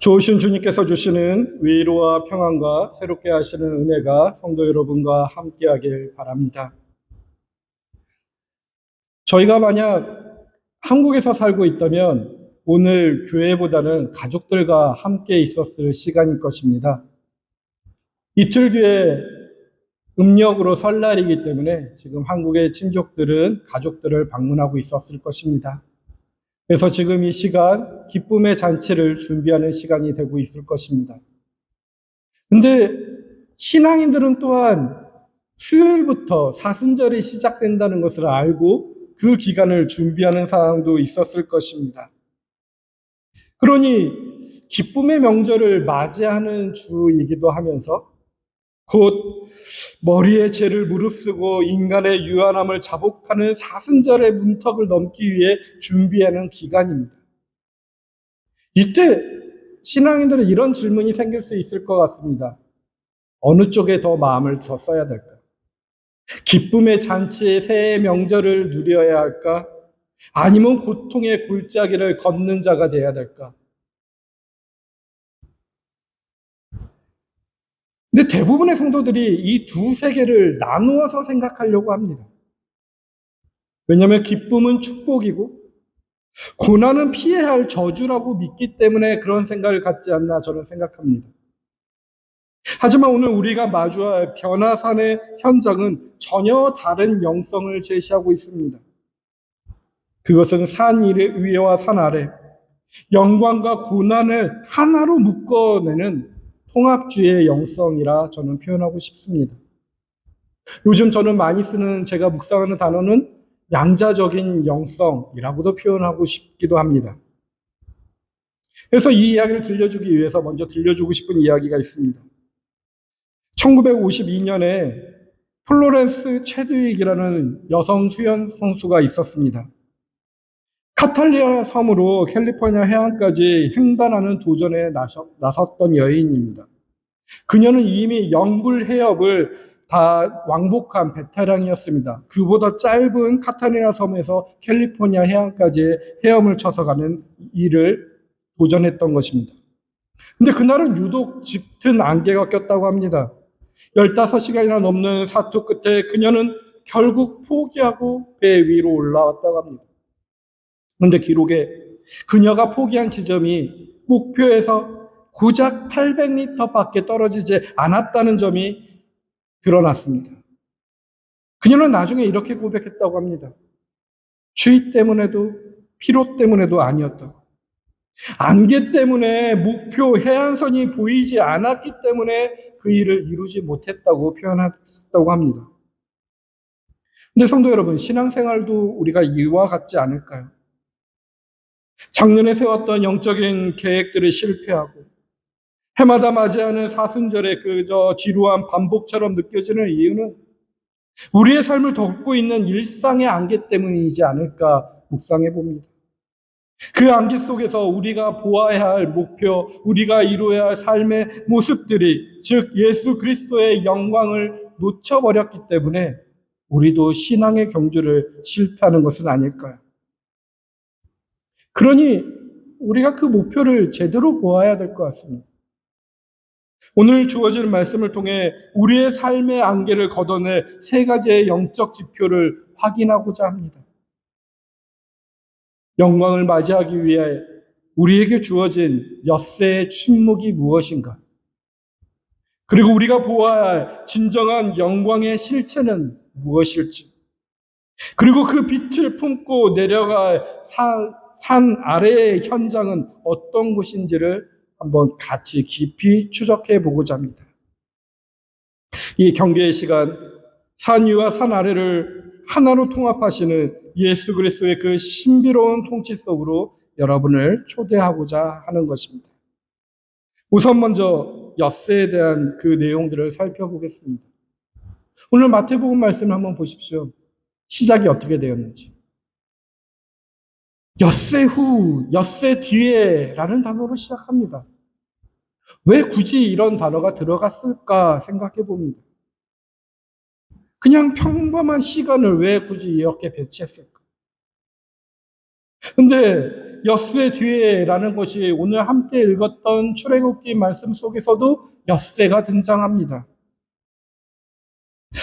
좋으신 주님께서 주시는 위로와 평안과 새롭게 하시는 은혜가 성도 여러분과 함께하길 바랍니다. 저희가 만약 한국에서 살고 있다면 오늘 교회보다는 가족들과 함께 있었을 시간일 것입니다. 이틀 뒤에 음력으로 설날이기 때문에 지금 한국의 친족들은 가족들을 방문하고 있었을 것입니다. 그래서 지금 이 시간 기쁨의 잔치를 준비하는 시간이 되고 있을 것입니다. 근데 신앙인들은 또한 수요일부터 사순절이 시작된다는 것을 알고 그 기간을 준비하는 사람도 있었을 것입니다. 그러니 기쁨의 명절을 맞이하는 주이기도 하면서 곧 머리에 죄를 무릅쓰고 인간의 유한함을 자복하는 사순절의 문턱을 넘기 위해 준비하는 기간입니다. 이때 신앙인들은 이런 질문이 생길 수 있을 것 같습니다. 어느 쪽에 더 마음을 더 써야 될까? 기쁨의 잔치의 새해 명절을 누려야 할까? 아니면 고통의 골짜기를 걷는 자가 되어야 될까? 근데 대부분의 성도들이 이 두 세계를 나누어서 생각하려고 합니다. 왜냐하면 기쁨은 축복이고 고난은 피해야 할 저주라고 믿기 때문에 그런 생각을 갖지 않나 저는 생각합니다. 하지만 오늘 우리가 마주할 변화산의 현장은 전혀 다른 영성을 제시하고 있습니다. 그것은 산 위에와 산 아래, 영광과 고난을 하나로 묶어내는 통합주의 영성이라 저는 표현하고 싶습니다. 요즘 저는 많이 쓰는 제가 묵상하는 단어는 양자적인 영성이라고도 표현하고 싶기도 합니다. 그래서 이 이야기를 들려주기 위해서 먼저 들려주고 싶은 이야기가 있습니다. 1952년에 플로렌스 체드윅이라는 여성 수영 선수가 있었습니다. 카탈리아 섬으로 캘리포니아 해안까지 횡단하는 도전에 나섰던 여인입니다. 그녀는 이미 영불 해협을 다 왕복한 베테랑이었습니다. 그보다 짧은 카탈리아 섬에서 캘리포니아 해안까지 헤엄을 쳐서 가는 일을 도전했던 것입니다. 근데 그날은 유독 짙은 안개가 꼈다고 합니다. 15시간이나 넘는 사투 끝에 그녀는 결국 포기하고 배 위로 올라왔다고 합니다. 그런데 기록에 그녀가 포기한 지점이 목표에서 고작 800m 밖에 떨어지지 않았다는 점이 드러났습니다. 그녀는 나중에 이렇게 고백했다고 합니다. 추위 때문에도 피로 때문에도 아니었다고. 안개 때문에 목표 해안선이 보이지 않았기 때문에 그 일을 이루지 못했다고 표현했다고 합니다. 근데 성도 여러분, 신앙생활도 우리가 이와 같지 않을까요? 작년에 세웠던 영적인 계획들이 실패하고 해마다 맞이하는 사순절의 그저 지루한 반복처럼 느껴지는 이유는 우리의 삶을 덮고 있는 일상의 안개 때문이지 않을까 묵상해 봅니다. 그 안개 속에서 우리가 보아야 할 목표, 우리가 이루어야 할 삶의 모습들이, 즉 예수 그리스도의 영광을 놓쳐버렸기 때문에 우리도 신앙의 경주를 실패하는 것은 아닐까요? 그러니 우리가 그 목표를 제대로 보아야 될 것 같습니다. 오늘 주어지는 말씀을 통해 우리의 삶의 안개를 걷어낼 세 가지의 영적 지표를 확인하고자 합니다. 영광을 맞이하기 위해 우리에게 주어진 엿새의 침묵이 무엇인가? 그리고 우리가 보아야 할 진정한 영광의 실체는 무엇일지? 그리고 그 빛을 품고 내려갈 산 아래의 현장은 어떤 곳인지를 한번 같이 깊이 추적해 보고자 합니다. 이 경계의 시간, 산 위와 산 아래를 하나로 통합하시는 예수 그리스도의 그 신비로운 통치 속으로 여러분을 초대하고자 하는 것입니다. 우선 먼저 엿새에 대한 그 내용들을 살펴보겠습니다. 오늘 마태복음 말씀을 한번 보십시오. 시작이 어떻게 되었는지. 엿새 후, 엿새 뒤에 라는 단어로 시작합니다. 왜 굳이 이런 단어가 들어갔을까 생각해 봅니다. 그냥 평범한 시간을 왜 굳이 이렇게 배치했을까? 근데 엿새 뒤에라는 것이 오늘 함께 읽었던 출애굽기 말씀 속에서도 엿새가 등장합니다.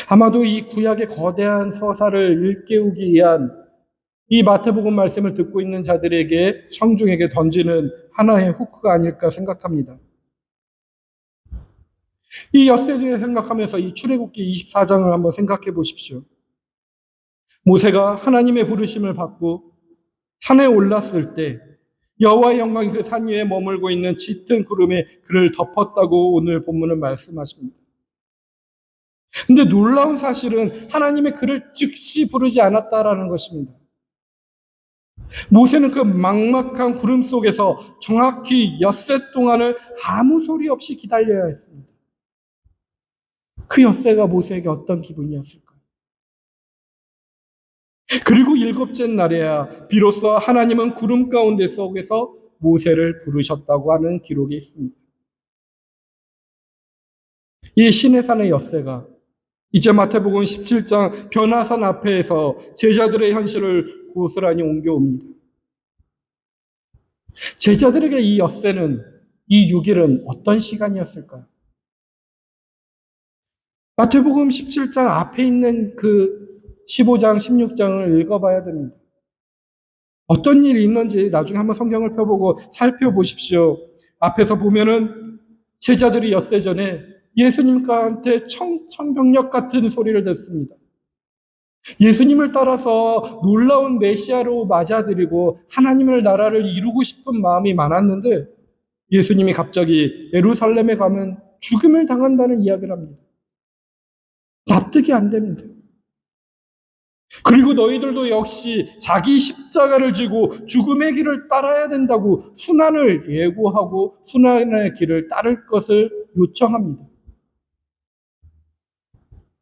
아마도 이 구약의 거대한 서사를 일깨우기 위한 이 마태복음 말씀을 듣고 있는 자들에게 청중에게 던지는 하나의 후크가 아닐까 생각합니다. 이 엿새 뒤에 생각하면서 이 출애굽기 24장을 한번 생각해 보십시오. 모세가 하나님의 부르심을 받고 산에 올랐을 때 여호와의 영광이 그 산 위에 머물고 있는 짙은 구름이 그를 덮었다고 오늘 본문은 말씀하십니다. 근데 놀라운 사실은 하나님의 그를 즉시 부르지 않았다라는 것입니다. 모세는 그 막막한 구름 속에서 정확히 엿새 동안을 아무 소리 없이 기다려야 했습니다. 그 엿새가 모세에게 어떤 기분이었을까요? 그리고 7째 날에야 비로소 하나님은 구름 가운데 속에서 모세를 부르셨다고 하는 기록이 있습니다. 이 시내산의 엿새가 이제 마태복음 17장 변화산 앞에서 제자들의 현실을 고스란히 옮겨옵니다. 제자들에게 이 엿새는, 이 6일은 어떤 시간이었을까요? 마태복음 17장 앞에 있는 그 15장, 16장을 읽어봐야 됩니다. 어떤 일이 있는지 나중에 한번 성경을 펴보고 살펴보십시오. 앞에서 보면은 제자들이 엿새 전에 예수님한테 청천벽력 같은 소리를 듣습니다. 예수님을 따라서 놀라운 메시아로 맞아들이고 하나님의 나라를 이루고 싶은 마음이 많았는데 예수님이 갑자기 예루살렘에 가면 죽음을 당한다는 이야기를 합니다. 납득이 안 됩니다. 그리고 너희들도 역시 자기 십자가를 지고 죽음의 길을 따라야 된다고 순환을 예고하고 순환의 길을 따를 것을 요청합니다.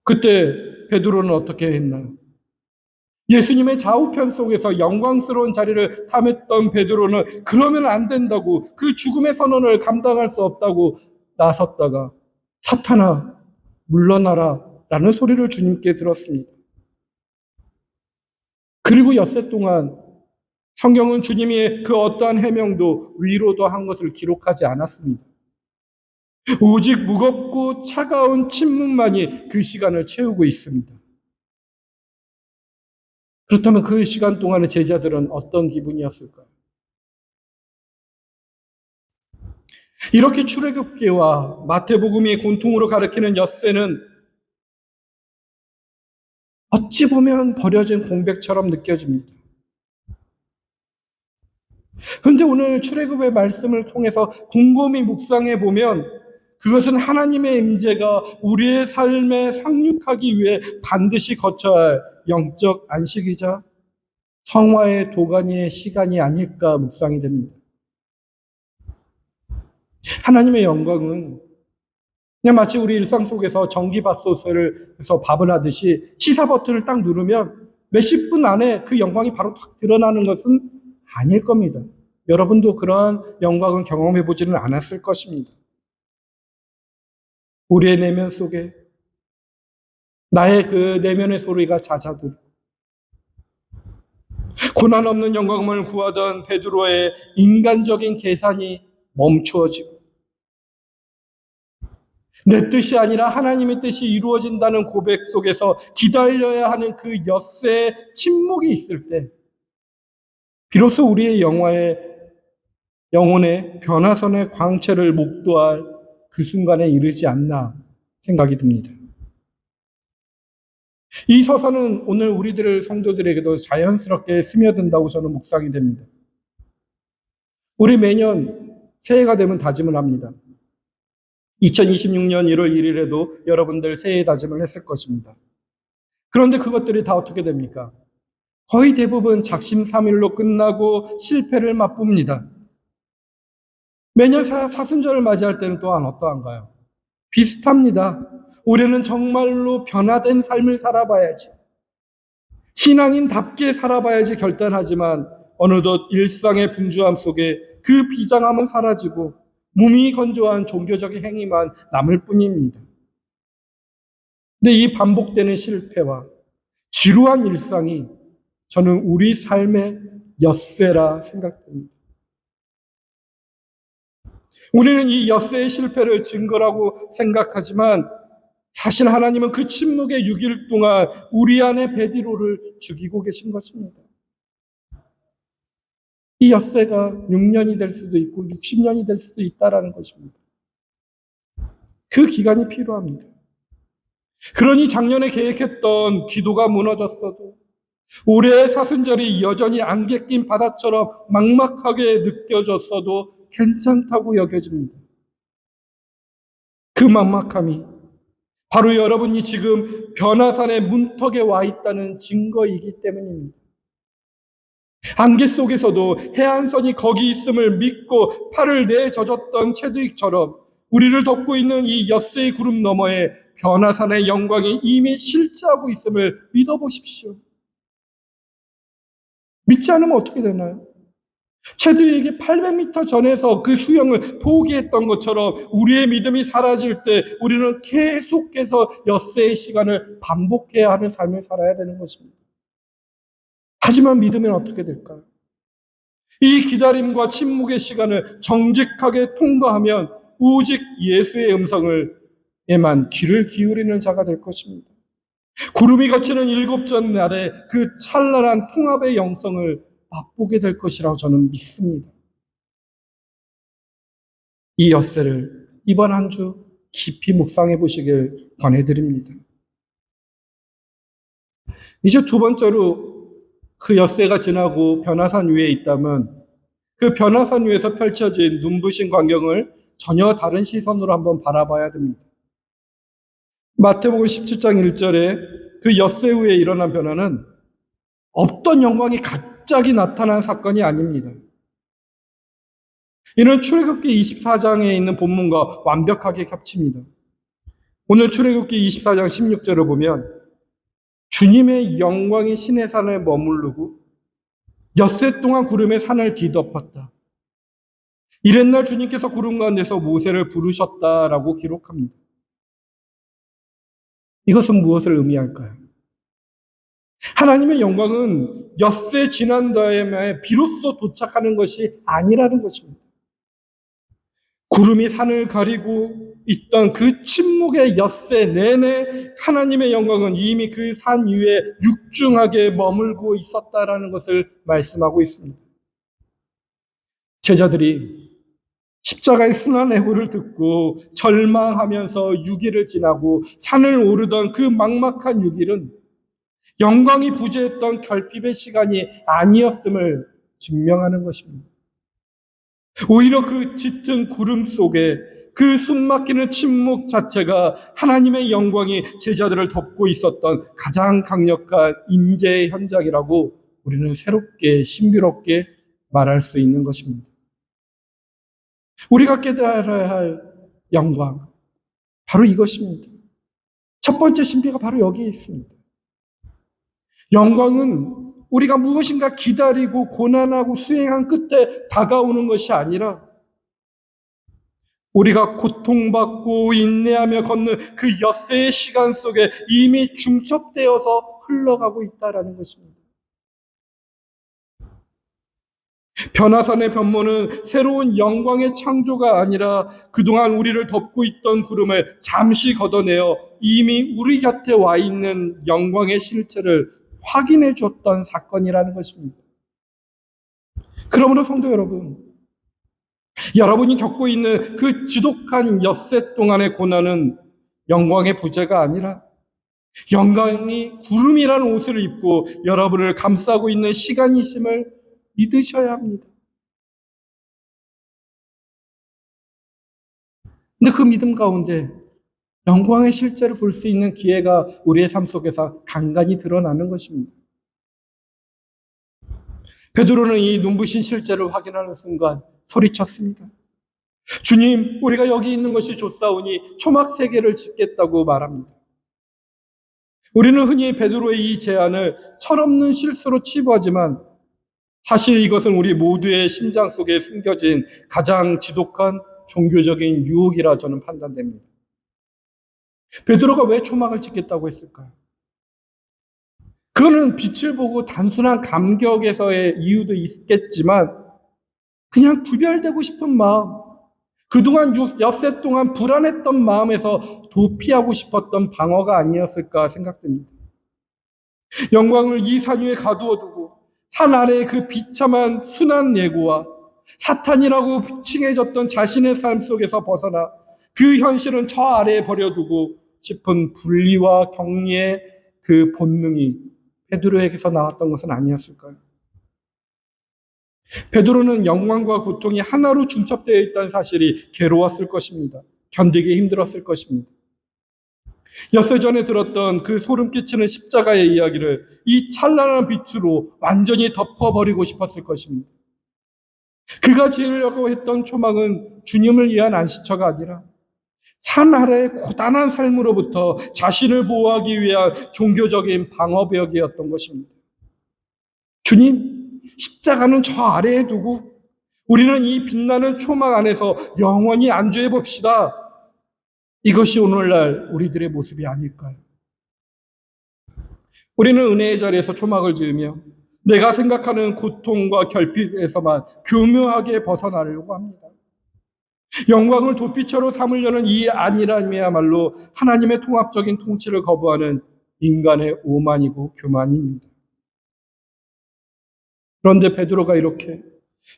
그때 베드로는 어떻게 했나요? 예수님의 좌우편 속에서 영광스러운 자리를 탐했던 베드로는 그러면 안 된다고, 그 죽음의 선언을 감당할 수 없다고 나섰다가 사탄아 물러나라 라는 소리를 주님께 들었습니다. 그리고 엿새 동안 성경은 주님이 그 어떠한 해명도 위로도 한 것을 기록하지 않았습니다. 오직 무겁고 차가운 침묵만이 그 시간을 채우고 있습니다. 그렇다면 그 시간 동안의 제자들은 어떤 기분이었을까요? 이렇게 출애굽기와 마태복음이 공통으로 가리키는 엿새는 어찌 보면 버려진 공백처럼 느껴집니다. 그런데 오늘 출애굽의 말씀을 통해서 곰곰이 묵상해 보면 그것은 하나님의 임재가 우리의 삶에 상륙하기 위해 반드시 거쳐야 할 영적 안식이자 성화의 도가니의 시간이 아닐까 묵상이 됩니다. 하나님의 영광은 그냥 마치 우리 일상 속에서 전기밥솥에서 밥을 하듯이 시사 버튼을 딱 누르면 몇십 분 안에 그 영광이 바로 탁 드러나는 것은 아닐 겁니다. 여러분도 그러한 영광을 경험해 보지는 않았을 것입니다. 우리의 내면 속에 나의 그 내면의 소리가 잦아들고 고난 없는 영광을 구하던 베드로의 인간적인 계산이 멈추어지고 내 뜻이 아니라 하나님의 뜻이 이루어진다는 고백 속에서 기다려야 하는 그 엿새의 침묵이 있을 때 비로소 우리의 영혼의 변화선의 광채를 목도할 그 순간에 이르지 않나 생각이 듭니다. 이 서사는 오늘 우리들 성도들에게도 자연스럽게 스며든다고 저는 묵상이 됩니다. 우리 매년 새해가 되면 다짐을 합니다. 2026년 1월 1일에도 여러분들 새해 다짐을 했을 것입니다. 그런데 그것들이 다 어떻게 됩니까? 거의 대부분 작심삼일로 끝나고 실패를 맛봅니다. 매년 사순절을 맞이할 때는 또한 어떠한가요? 비슷합니다. 올해는 정말로 변화된 삶을 살아봐야지. 신앙인답게 살아봐야지 결단하지만 어느덧 일상의 분주함 속에 그 비장함은 사라지고 몸이 건조한 종교적인 행위만 남을 뿐입니다. 근데 이 반복되는 실패와 지루한 일상이 저는 우리 삶의 엿새라 생각됩니다. 우리는 이 엿새의 실패를 증거라고 생각하지만 사실 하나님은 그 침묵의 6일 동안 우리 안에 베드로를 죽이고 계신 것입니다. 이 엿새가 6년이 될 수도 있고 60년이 될 수도 있다라는 것입니다. 그 기간이 필요합니다. 그러니 작년에 계획했던 기도가 무너졌어도 올해의 사순절이 여전히 안개 낀 바다처럼 막막하게 느껴졌어도 괜찮다고 여겨집니다. 그 막막함이 바로 여러분이 지금 변화산의 문턱에 와 있다는 증거이기 때문입니다. 안개 속에서도 해안선이 거기 있음을 믿고 팔을 내젖었던 체드윅처럼 우리를 덮고 있는 이 엿새의 구름 너머에 변화산의 영광이 이미 실제하고 있음을 믿어보십시오. 믿지 않으면 어떻게 되나요? 체드윅이 800m 전에서 그 수영을 포기했던 것처럼 우리의 믿음이 사라질 때 우리는 계속해서 엿새의 시간을 반복해야 하는 삶을 살아야 되는 것입니다. 하지만 믿으면 어떻게 될까요? 이 기다림과 침묵의 시간을 정직하게 통과하면 오직 예수의 음성을에만 귀를 기울이는 자가 될 것입니다. 구름이 걷히는 일곱째 날에 그 찬란한 통합의 영성을 맛보게 될 것이라고 저는 믿습니다. 이 엿새를 이번 한 주 깊이 묵상해 보시길 권해드립니다. 이제 두 번째로 그 엿새가 지나고 변화산 위에 있다면 그 변화산 위에서 펼쳐진 눈부신 광경을 전혀 다른 시선으로 한번 바라봐야 됩니다. 마태복음 17장 1절에 그 엿새 후에 일어난 변화는 없던 영광이 갑자기 나타난 사건이 아닙니다. 이는 출애굽기 24장에 있는 본문과 완벽하게 겹칩니다. 오늘 출애굽기 24장 16절을 보면 주님의 영광이 시내산에 머무르고 엿새 동안 구름의 산을 뒤덮었다. 이랬날 주님께서 구름 가운데서 모세를 부르셨다라고 기록합니다. 이것은 무엇을 의미할까요? 하나님의 영광은 엿새 지난 다음에 비로소 도착하는 것이 아니라는 것입니다. 구름이 산을 가리고 있던 그 침묵의 엿새 내내 하나님의 영광은 이미 그 산 위에 육중하게 머물고 있었다라는 것을 말씀하고 있습니다. 제자들이 십자가의 순환의 후를 듣고 절망하면서 6일을 지나고 산을 오르던 그 막막한 6일은 영광이 부재했던 결핍의 시간이 아니었음을 증명하는 것입니다. 오히려 그 짙은 구름 속에 그 숨막히는 침묵 자체가 하나님의 영광이 제자들을 덮고 있었던 가장 강력한 임재의 현장이라고 우리는 새롭게 신비롭게 말할 수 있는 것입니다. 우리가 깨달아야 할 영광 바로 이것입니다. 첫 번째 신비가 바로 여기에 있습니다. 영광은 우리가 무엇인가 기다리고 고난하고 수행한 끝에 다가오는 것이 아니라 우리가 고통받고 인내하며 걷는 그 엿새의 시간 속에 이미 중첩되어서 흘러가고 있다는 것입니다. 변화산의 변모는 새로운 영광의 창조가 아니라 그동안 우리를 덮고 있던 구름을 잠시 걷어내어 이미 우리 곁에 와 있는 영광의 실체를 확인해 줬던 사건이라는 것입니다. 그러므로 성도 여러분, 여러분이 겪고 있는 그 지독한 엿새 동안의 고난은 영광의 부재가 아니라 영광이 구름이라는 옷을 입고 여러분을 감싸고 있는 시간이심을 믿으셔야 합니다. 근데 그 믿음 가운데 영광의 실제를 볼 수 있는 기회가 우리의 삶 속에서 간간히 드러나는 것입니다. 베드로는 이 눈부신 실제를 확인하는 순간 소리쳤습니다. 주님, 우리가 여기 있는 것이 좋사오니 초막 3개를 짓겠다고 말합니다. 우리는 흔히 베드로의 이 제안을 철없는 실수로 치부하지만 사실 이것은 우리 모두의 심장 속에 숨겨진 가장 지독한 종교적인 유혹이라 저는 판단됩니다. 베드로가 왜 초막을 짓겠다고 했을까요? 그거는 빛을 보고 단순한 감격에서의 이유도 있겠지만 그냥 구별되고 싶은 마음, 그동안 엿새 동안 불안했던 마음에서 도피하고 싶었던 방어가 아니었을까 생각됩니다. 영광을 이 산 위에 가두어 두고 산 아래의 그 비참한 순한 예고와 사탄이라고 칭해졌던 자신의 삶 속에서 벗어나 그 현실은 저 아래에 버려두고 싶은 분리와 격리의 그 본능이 베드로에게서 나왔던 것은 아니었을까요? 베드로는 영광과 고통이 하나로 중첩되어 있다는 사실이 괴로웠을 것입니다. 견디기 힘들었을 것입니다. 엿새 전에 들었던 그 소름 끼치는 십자가의 이야기를 이 찬란한 빛으로 완전히 덮어버리고 싶었을 것입니다. 그가 지으려고 했던 초막은 주님을 위한 안식처가 아니라 산 아래의 고단한 삶으로부터 자신을 보호하기 위한 종교적인 방어벽이었던 것입니다. 주님, 십자가는 저 아래에 두고 우리는 이 빛나는 초막 안에서 영원히 안주해 봅시다. 이것이 오늘날 우리들의 모습이 아닐까요? 우리는 은혜의 자리에서 초막을 지으며 내가 생각하는 고통과 결핍에서만 교묘하게 벗어나려고 합니다. 영광을 도피처로 삼으려는 이 안일함이야말로 하나님의 통합적인 통치를 거부하는 인간의 오만이고 교만입니다. 그런데 베드로가 이렇게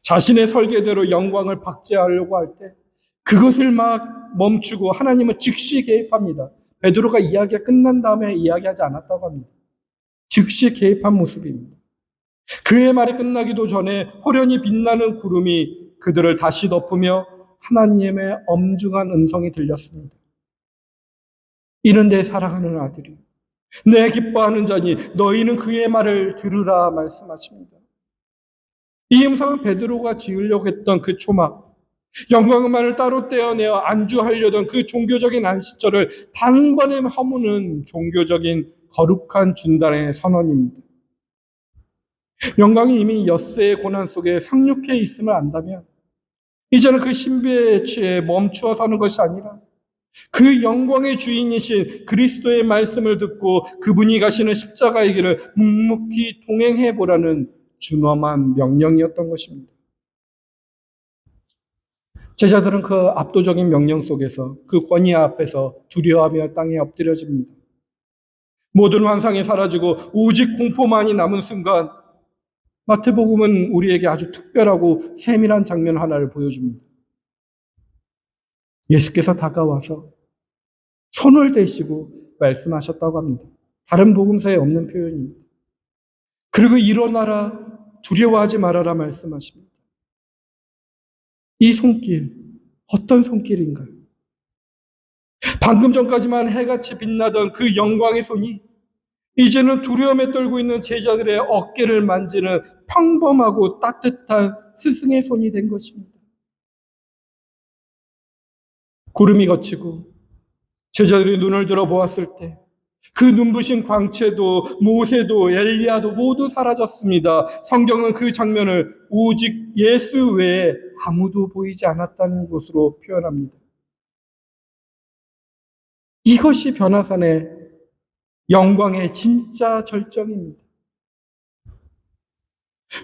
자신의 설계대로 영광을 박제하려고 할 때 그것을 막 멈추고 하나님은 즉시 개입합니다. 베드로가 이야기가 끝난 다음에 이야기하지 않았다고 합니다. 즉시 개입한 모습입니다. 그의 말이 끝나기도 전에 호련히 빛나는 구름이 그들을 다시 덮으며 하나님의 엄중한 음성이 들렸습니다. 이는 내 사랑하는 아들이 내 기뻐하는 자니 너희는 그의 말을 들으라 말씀하십니다. 이 음성은 베드로가 지으려고 했던 그 초막, 영광만을 따로 떼어내어 안주하려던 그 종교적인 안식처를 단번에 허무는 종교적인 거룩한 중단의 선언입니다. 영광이 이미 엿새의 고난 속에 상륙해 있음을 안다면 이제는 그 신비에 취해 멈추어 서는 것이 아니라 그 영광의 주인이신 그리스도의 말씀을 듣고 그분이 가시는 십자가의 길을 묵묵히 동행해 보라는 준엄한 명령이었던 것입니다. 제자들은 그 압도적인 명령 속에서 그 권위 앞에서 두려워하며 땅에 엎드려집니다. 모든 환상이 사라지고 오직 공포만이 남은 순간 마태복음은 우리에게 아주 특별하고 세밀한 장면 하나를 보여줍니다. 예수께서 다가와서 손을 대시고 말씀하셨다고 합니다. 다른 복음서에 없는 표현입니다. 그리고 일어나라, 두려워하지 말아라 말씀하십니다. 이 손길, 어떤 손길인가요? 방금 전까지만 해같이 빛나던 그 영광의 손이 이제는 두려움에 떨고 있는 제자들의 어깨를 만지는 평범하고 따뜻한 스승의 손이 된 것입니다. 구름이 걷히고 제자들이 눈을 들어 보았을 때 그 눈부신 광채도 모세도 엘리야도 모두 사라졌습니다. 성경은 그 장면을 오직 예수 외에 아무도 보이지 않았다는 것으로 표현합니다. 이것이 변화산의 영광의 진짜 절정입니다.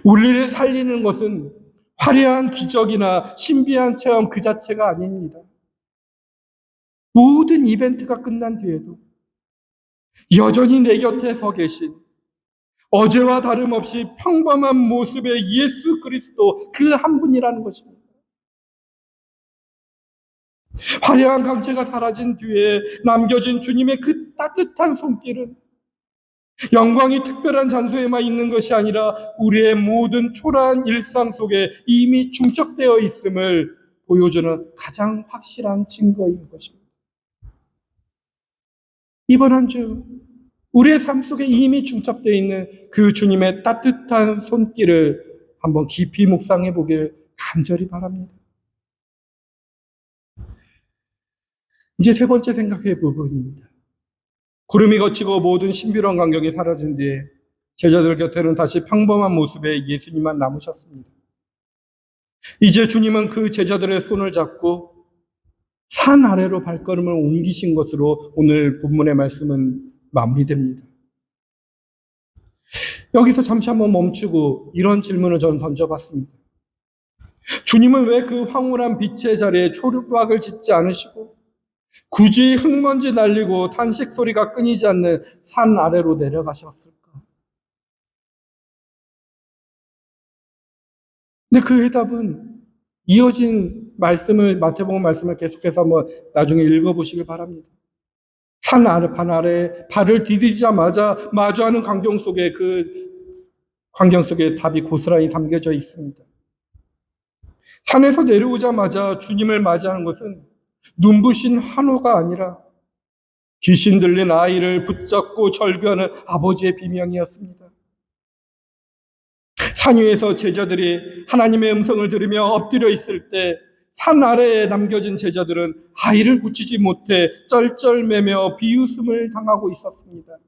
우리를 살리는 것은 화려한 기적이나 신비한 체험 그 자체가 아닙니다. 모든 이벤트가 끝난 뒤에도 여전히 내 곁에 서 계신 어제와 다름없이 평범한 모습의 예수 그리스도 그 한 분이라는 것입니다. 화려한 강체가 사라진 뒤에 남겨진 주님의 그 따뜻한 손길은 영광이 특별한 장소에만 있는 것이 아니라 우리의 모든 초라한 일상 속에 이미 중첩되어 있음을 보여주는 가장 확실한 증거인 것입니다. 이번 한 주 우리의 삶 속에 이미 중첩되어 있는 그 주님의 따뜻한 손길을 한번 깊이 묵상해 보길 간절히 바랍니다. 이제 세 번째 생각의 부분입니다. 구름이 걷히고 모든 신비로운 광경이 사라진 뒤에 제자들 곁에는 다시 평범한 모습의 예수님만 남으셨습니다. 이제 주님은 그 제자들의 손을 잡고 산 아래로 발걸음을 옮기신 것으로 오늘 본문의 말씀은 마무리됩니다. 여기서 잠시 한번 멈추고 이런 질문을 저는 던져봤습니다. 주님은 왜 그 황홀한 빛의 자리에 초록박을 짓지 않으시고 굳이 흙먼지 날리고 탄식 소리가 끊이지 않는 산 아래로 내려가셨을까? 근데 그 해답은 이어진 말씀을, 마태복음 말씀을 계속해서 한번 나중에 읽어보시길 바랍니다. 산 아래, 반 아래 발을 디디자마자 마주하는 광경 속에 답이 고스란히 담겨져 있습니다. 산에서 내려오자마자 주님을 맞이하는 것은 눈부신 환호가 아니라 귀신 들린 아이를 붙잡고 절규하는 아버지의 비명이었습니다. 산 위에서 제자들이 하나님의 음성을 들으며 엎드려 있을 때 산 아래에 남겨진 제자들은 아이를 고치지 못해 쩔쩔매며 비웃음을 당하고 있었습니다.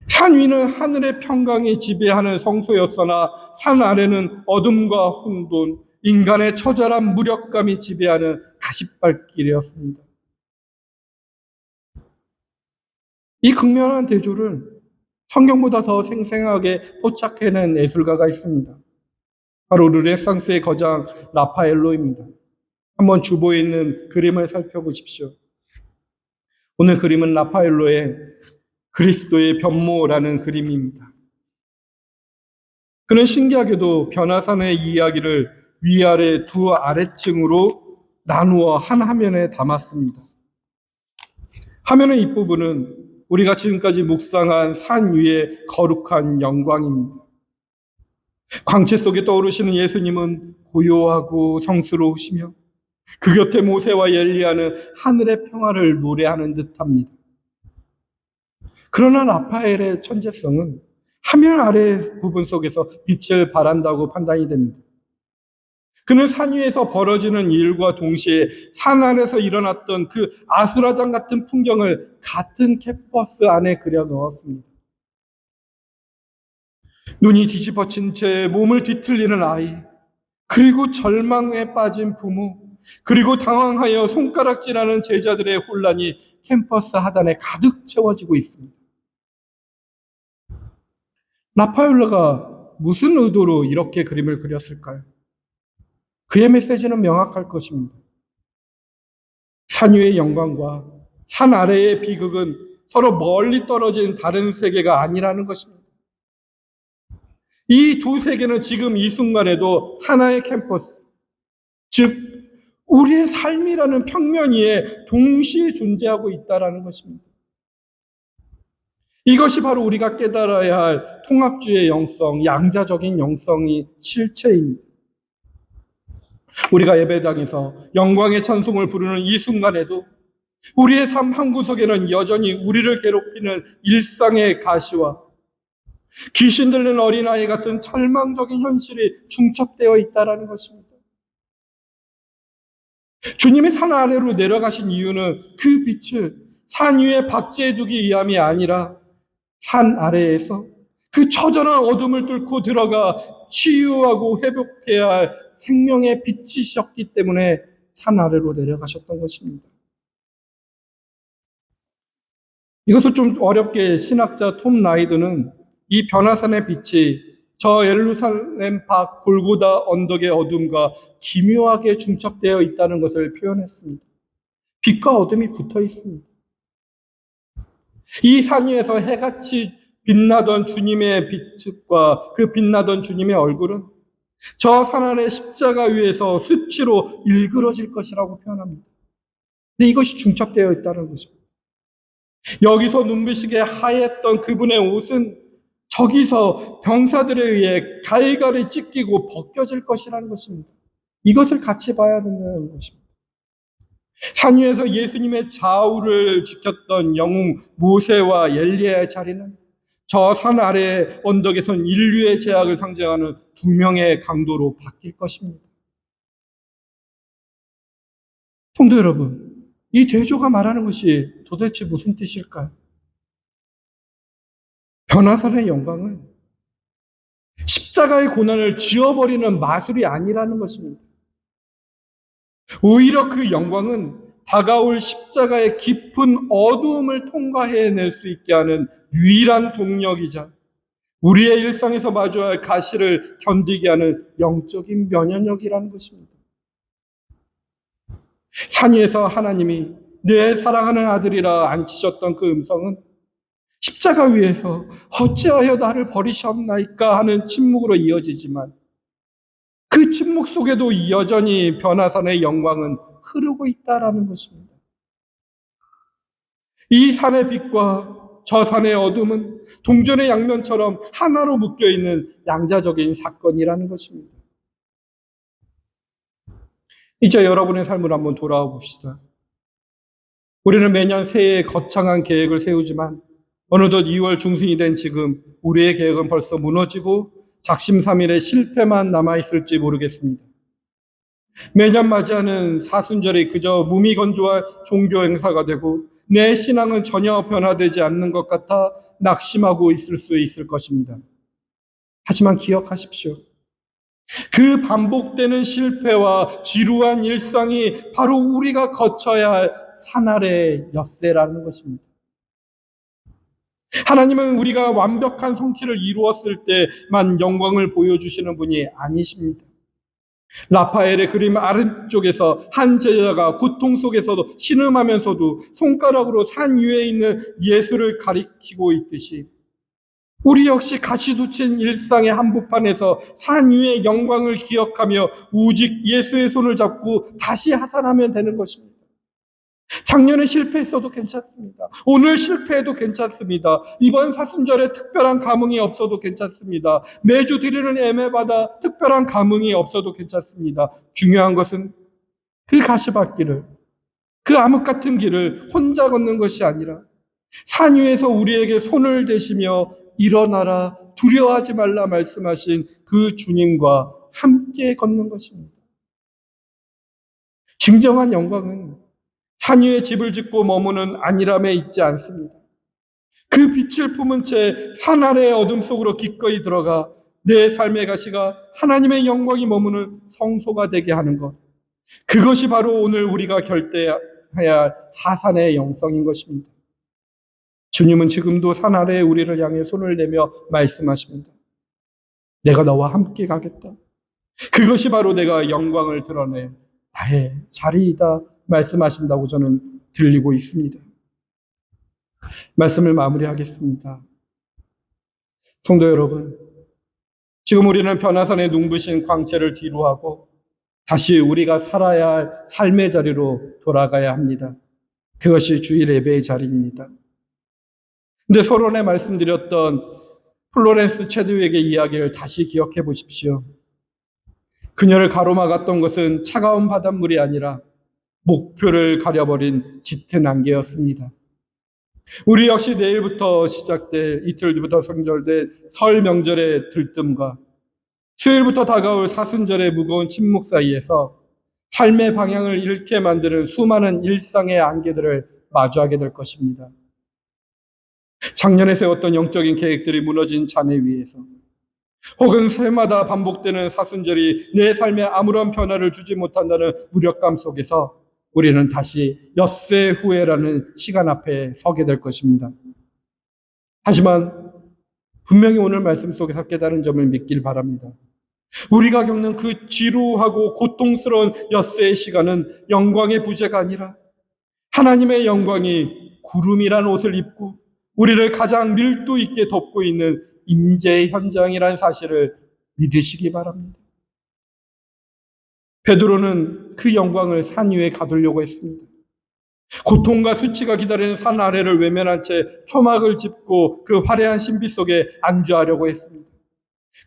산 위는 하늘의 평강이 지배하는 성소였으나 산 아래는 어둠과 혼돈, 인간의 처절한 무력감이 지배하는 가시밭길이었습니다. 이 극명한 대조를 성경보다 더 생생하게 포착해낸 예술가가 있습니다. 바로 르네상스의 거장 라파엘로입니다. 한번 주보에 있는 그림을 살펴보십시오. 오늘 그림은 라파엘로의 그리스도의 변모라는 그림입니다. 그는 신기하게도 변화산의 이야기를 위아래 두 아래층으로 나누어 한 화면에 담았습니다. 화면의 윗부분은 우리가 지금까지 묵상한 산 위의 거룩한 영광입니다. 광채 속에 떠오르시는 예수님은 고요하고 성스러우시며 그 곁에 모세와 엘리야는 하늘의 평화를 노래하는 듯합니다. 그러나 라파엘의 천재성은 화면 아래 부분 속에서 빛을 발한다고 판단이 됩니다. 그는 산 위에서 벌어지는 일과 동시에 산 아래서 일어났던 그 아수라장 같은 풍경을 같은 캔버스 안에 그려 넣었습니다. 눈이 뒤집어진 채 몸을 뒤틀리는 아이, 그리고 절망에 빠진 부모, 그리고 당황하여 손가락질하는 제자들의 혼란이 캠퍼스 하단에 가득 채워지고 있습니다. 라파엘로가 무슨 의도로 이렇게 그림을 그렸을까요? 그의 메시지는 명확할 것입니다. 산 위의 영광과 산 아래의 비극은 서로 멀리 떨어진 다른 세계가 아니라는 것입니다. 이 두 세계는 지금 이 순간에도 하나의 캠퍼스, 즉 우리의 삶이라는 평면 위에 동시에 존재하고 있다는 것입니다. 이것이 바로 우리가 깨달아야 할 통합주의 영성, 양자적인 영성이 실체입니다. 우리가 예배당에서 영광의 찬송을 부르는 이 순간에도 우리의 삶 한 구석에는 여전히 우리를 괴롭히는 일상의 가시와 귀신 들린 어린아이 같은 절망적인 현실이 중첩되어 있다는 것입니다. 주님이 산 아래로 내려가신 이유는 그 빛을 산 위에 박제해 두기 위함이 아니라 산 아래에서 그 처절한 어둠을 뚫고 들어가 치유하고 회복해야 할 생명의 빛이셨기 때문에 산 아래로 내려가셨던 것입니다. 이것을 좀 어렵게 신학자 톰 라이드는 이 변화산의 빛이 저 예루살렘 밖 골고다 언덕의 어둠과 기묘하게 중첩되어 있다는 것을 표현했습니다. 빛과 어둠이 붙어 있습니다. 이 산 위에서 해같이 빛나던 주님의 빛과 그 빛나던 주님의 얼굴은 저 산 아래 십자가 위에서 수치로 일그러질 것이라고 표현합니다. 근데 이것이 중첩되어 있다는 것입니다. 여기서 눈부시게 하였던 그분의 옷은 저기서 병사들에 의해 갈갈이 찢기고 벗겨질 것이라는 것입니다. 이것을 같이 봐야 된다는 것입니다. 산 위에서 예수님의 좌우를 지켰던 영웅 모세와 엘리야의 자리는 저 산 아래 언덕에선 인류의 제약을 상징하는 두 명의 강도로 바뀔 것입니다. 성도 여러분, 이 대조가 말하는 것이 도대체 무슨 뜻일까요? 변화산의 영광은 십자가의 고난을 지워버리는 마술이 아니라는 것입니다. 오히려 그 영광은 다가올 십자가의 깊은 어두움을 통과해낼 수 있게 하는 유일한 동력이자 우리의 일상에서 마주할 가시를 견디게 하는 영적인 면역력이라는 것입니다. 산 위에서 하나님이 내 사랑하는 아들이라 앉히셨던 그 음성은 십자가 위에서 어찌하여 나를 버리셨나이까 하는 침묵으로 이어지지만 그 침묵 속에도 여전히 변화산의 영광은 흐르고 있다라는 것입니다. 이 산의 빛과 저 산의 어둠은 동전의 양면처럼 하나로 묶여있는 양자적인 사건이라는 것입니다. 이제 여러분의 삶을 한번 돌아와 봅시다. 우리는 매년 새해에 거창한 계획을 세우지만 어느덧 2월 중순이 된 지금 우리의 계획은 벌써 무너지고 작심삼일의 실패만 남아있을지 모르겠습니다. 매년 맞이하는 사순절이 그저 무미건조한 종교 행사가 되고 내 신앙은 전혀 변화되지 않는 것 같아 낙심하고 있을 수 있을 것입니다. 하지만 기억하십시오. 그 반복되는 실패와 지루한 일상이 바로 우리가 거쳐야 할 산 아래의 엿새라는 것입니다. 하나님은 우리가 완벽한 성취를 이루었을 때만 영광을 보여주시는 분이 아니십니다. 라파엘의 그림 아래쪽에서 한 제자가 고통 속에서도 신음하면서도 손가락으로 산 위에 있는 예수를 가리키고 있듯이 우리 역시 가시돋친 일상의 한복판에서 산 위의 영광을 기억하며 오직 예수의 손을 잡고 다시 하산하면 되는 것입니다. 작년에 실패했어도 괜찮습니다. 오늘 실패해도 괜찮습니다. 이번 사순절에 특별한 감흥이 없어도 괜찮습니다. 매주 드리는 예배마다 특별한 감흥이 없어도 괜찮습니다. 중요한 것은 그 가시밭길을, 그 암흑 같은 길을 혼자 걷는 것이 아니라 산 위에서 우리에게 손을 대시며 일어나라, 두려워하지 말라 말씀하신 그 주님과 함께 걷는 것입니다. 진정한 영광은 산 위에 집을 짓고 머무는 안일함에 있지 않습니다. 그 빛을 품은 채 산 아래의 어둠 속으로 기꺼이 들어가 내 삶의 가시가 하나님의 영광이 머무는 성소가 되게 하는 것. 그것이 바로 오늘 우리가 결대해야 할 하산의 영성인 것입니다. 주님은 지금도 산 아래에 우리를 향해 손을 내며 말씀하십니다. 내가 너와 함께 가겠다. 그것이 바로 내가 영광을 드러낼 나의 자리이다 말씀하신다고 저는 들리고 있습니다. 말씀을 마무리하겠습니다. 성도 여러분, 지금 우리는 변화산의 눈부신 광채를 뒤로하고 다시 우리가 살아야 할 삶의 자리로 돌아가야 합니다. 그것이 주일 예배의 자리입니다. 근데 서론에 말씀드렸던 플로렌스 체드윅의 이야기를 다시 기억해 보십시오. 그녀를 가로막았던 것은 차가운 바닷물이 아니라 목표를 가려버린 짙은 안개였습니다. 우리 역시 내일부터 시작될 이틀 뒤부터 성절될 설 명절의 들뜸과 수요일부터 다가올 사순절의 무거운 침묵 사이에서 삶의 방향을 잃게 만드는 수많은 일상의 안개들을 마주하게 될 것입니다. 작년에 세웠던 영적인 계획들이 무너진 잔해 위에서 혹은 새마다 반복되는 사순절이 내 삶에 아무런 변화를 주지 못한다는 무력감 속에서 우리는 다시 엿새 후회라는 시간 앞에 서게 될 것입니다. 하지만 분명히 오늘 말씀 속에서 깨달은 점을 믿길 바랍니다. 우리가 겪는 그 지루하고 고통스러운 엿새의 시간은 영광의 부재가 아니라 하나님의 영광이 구름이란 옷을 입고 우리를 가장 밀도 있게 덮고 있는 임재의 현장이라는 사실을 믿으시기 바랍니다. 베드로는 그 영광을 산 위에 가두려고 했습니다. 고통과 수치가 기다리는 산 아래를 외면한 채 초막을 짚고 그 화려한 신비 속에 안주하려고 했습니다.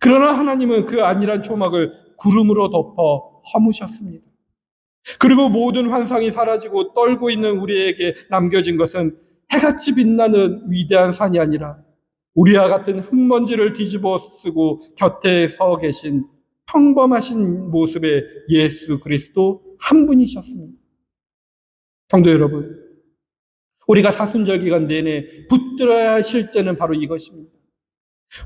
그러나 하나님은 그 안일한 초막을 구름으로 덮어 허무셨습니다. 그리고 모든 환상이 사라지고 떨고 있는 우리에게 남겨진 것은 해같이 빛나는 위대한 산이 아니라 우리와 같은 흙먼지를 뒤집어 쓰고 곁에 서 계신 평범하신 모습의 예수 그리스도 한 분이셨습니다. 성도 여러분, 우리가 사순절 기간 내내 붙들어야 할 실제는 바로 이것입니다.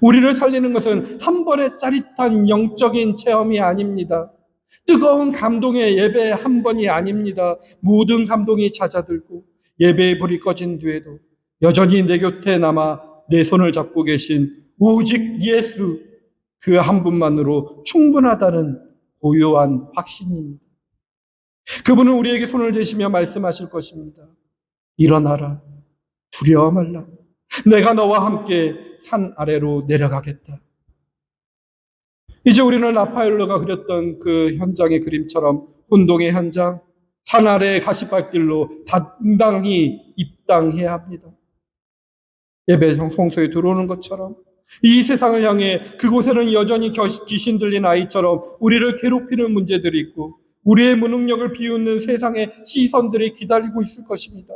우리를 살리는 것은 한 번의 짜릿한 영적인 체험이 아닙니다. 뜨거운 감동의 예배 한 번이 아닙니다. 모든 감동이 잦아들고 예배의 불이 꺼진 뒤에도 여전히 내 곁에 남아 내 손을 잡고 계신 오직 예수 그 한 분만으로 충분하다는 고요한 확신입니다. 그분은 우리에게 손을 대시며 말씀하실 것입니다. 일어나라. 두려워 말라. 내가 너와 함께 산 아래로 내려가겠다. 이제 우리는 라파엘로가 그렸던 그 현장의 그림처럼 혼동의 현장, 산 아래의 가시밭길로 당당히 입당해야 합니다. 예배 성소에 들어오는 것처럼 이 세상을 향해 그곳에는 여전히 귀신 들린 아이처럼 우리를 괴롭히는 문제들이 있고 우리의 무능력을 비웃는 세상의 시선들이 기다리고 있을 것입니다.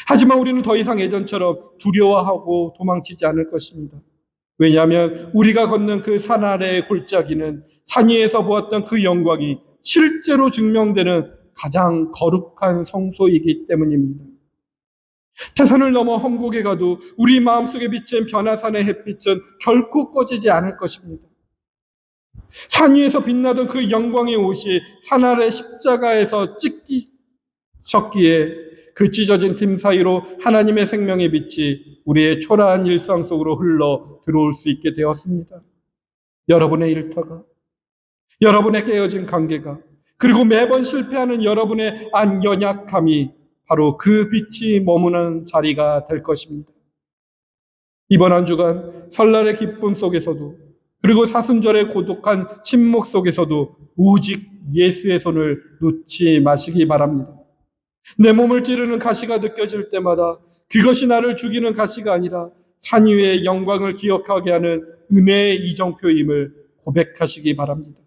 하지만 우리는 더 이상 예전처럼 두려워하고 도망치지 않을 것입니다. 왜냐하면 우리가 걷는 그 산 아래의 골짜기는 산 위에서 보았던 그 영광이 실제로 증명되는 가장 거룩한 성소이기 때문입니다. 태산을 넘어 험곡에 가도 우리 마음속에 비친 변화산의 햇빛은 결코 꺼지지 않을 것입니다. 산 위에서 빛나던 그 영광의 옷이 산 아래 십자가에서 찢기셨기에 그 찢어진 틈 사이로 하나님의 생명의 빛이 우리의 초라한 일상 속으로 흘러 들어올 수 있게 되었습니다. 여러분의 일터가, 여러분의 깨어진 관계가, 그리고 매번 실패하는 여러분의 연약함이 바로 그 빛이 머무는 자리가 될 것입니다. 이번 한 주간 설날의 기쁨 속에서도 그리고 사순절의 고독한 침묵 속에서도 오직 예수의 손을 놓지 마시기 바랍니다. 내 몸을 찌르는 가시가 느껴질 때마다 그것이 나를 죽이는 가시가 아니라 산 위의 영광을 기억하게 하는 은혜의 이정표임을 고백하시기 바랍니다.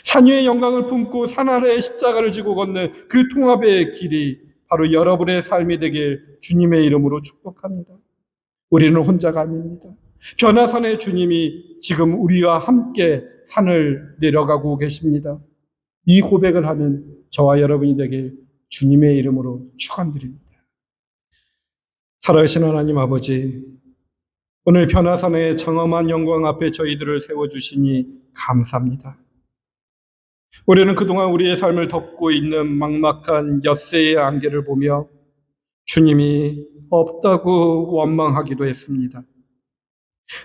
산 위의 영광을 품고 산 아래의 십자가를 지고 걷는 그 통합의 길이 바로 여러분의 삶이 되길 주님의 이름으로 축복합니다. 우리는 혼자가 아닙니다. 변화산의 주님이 지금 우리와 함께 산을 내려가고 계십니다. 이 고백을 하는 저와 여러분이 되길 주님의 이름으로 축원드립니다. 살아계신 하나님 아버지, 오늘 변화산의 장엄한 영광 앞에 저희들을 세워주시니 감사합니다. 우리는 그동안 우리의 삶을 덮고 있는 막막한 엿새의 안개를 보며 주님이 없다고 원망하기도 했습니다.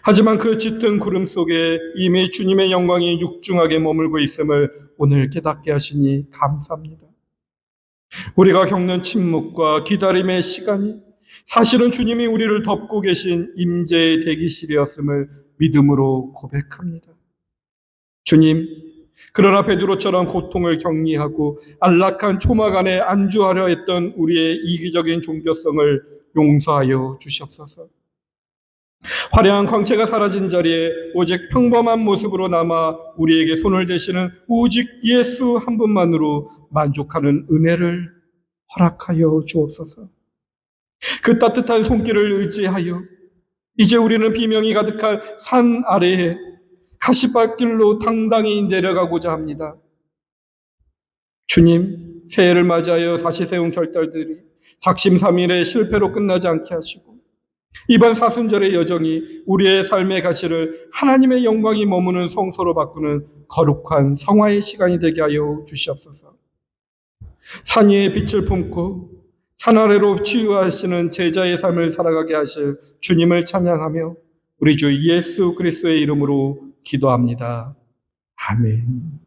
하지만 그 짙은 구름 속에 이미 주님의 영광이 육중하게 머물고 있음을 오늘 깨닫게 하시니 감사합니다. 우리가 겪는 침묵과 기다림의 시간이 사실은 주님이 우리를 덮고 계신 임재의 대기실이었음을 믿음으로 고백합니다. 주님, 그러나 베드로처럼 고통을 격리하고 안락한 초막 안에 안주하려 했던 우리의 이기적인 종교성을 용서하여 주시옵소서. 화려한 광채가 사라진 자리에 오직 평범한 모습으로 남아 우리에게 손을 대시는 오직 예수 한 분만으로 만족하는 은혜를 허락하여 주옵소서. 그 따뜻한 손길을 의지하여 이제 우리는 비명이 가득한 산 아래에 가시밭길로 당당히 내려가고자 합니다. 주님, 새해를 맞이하여 다시 세운 결단들이 작심삼일의 실패로 끝나지 않게 하시고 이번 사순절의 여정이 우리의 삶의 가시를 하나님의 영광이 머무는 성소로 바꾸는 거룩한 성화의 시간이 되게 하여 주시옵소서. 산 위의 빛을 품고 산 아래로 치유하시는 제자의 삶을 살아가게 하실 주님을 찬양하며 우리 주 예수 그리스도의 이름으로 기도합니다. 아멘.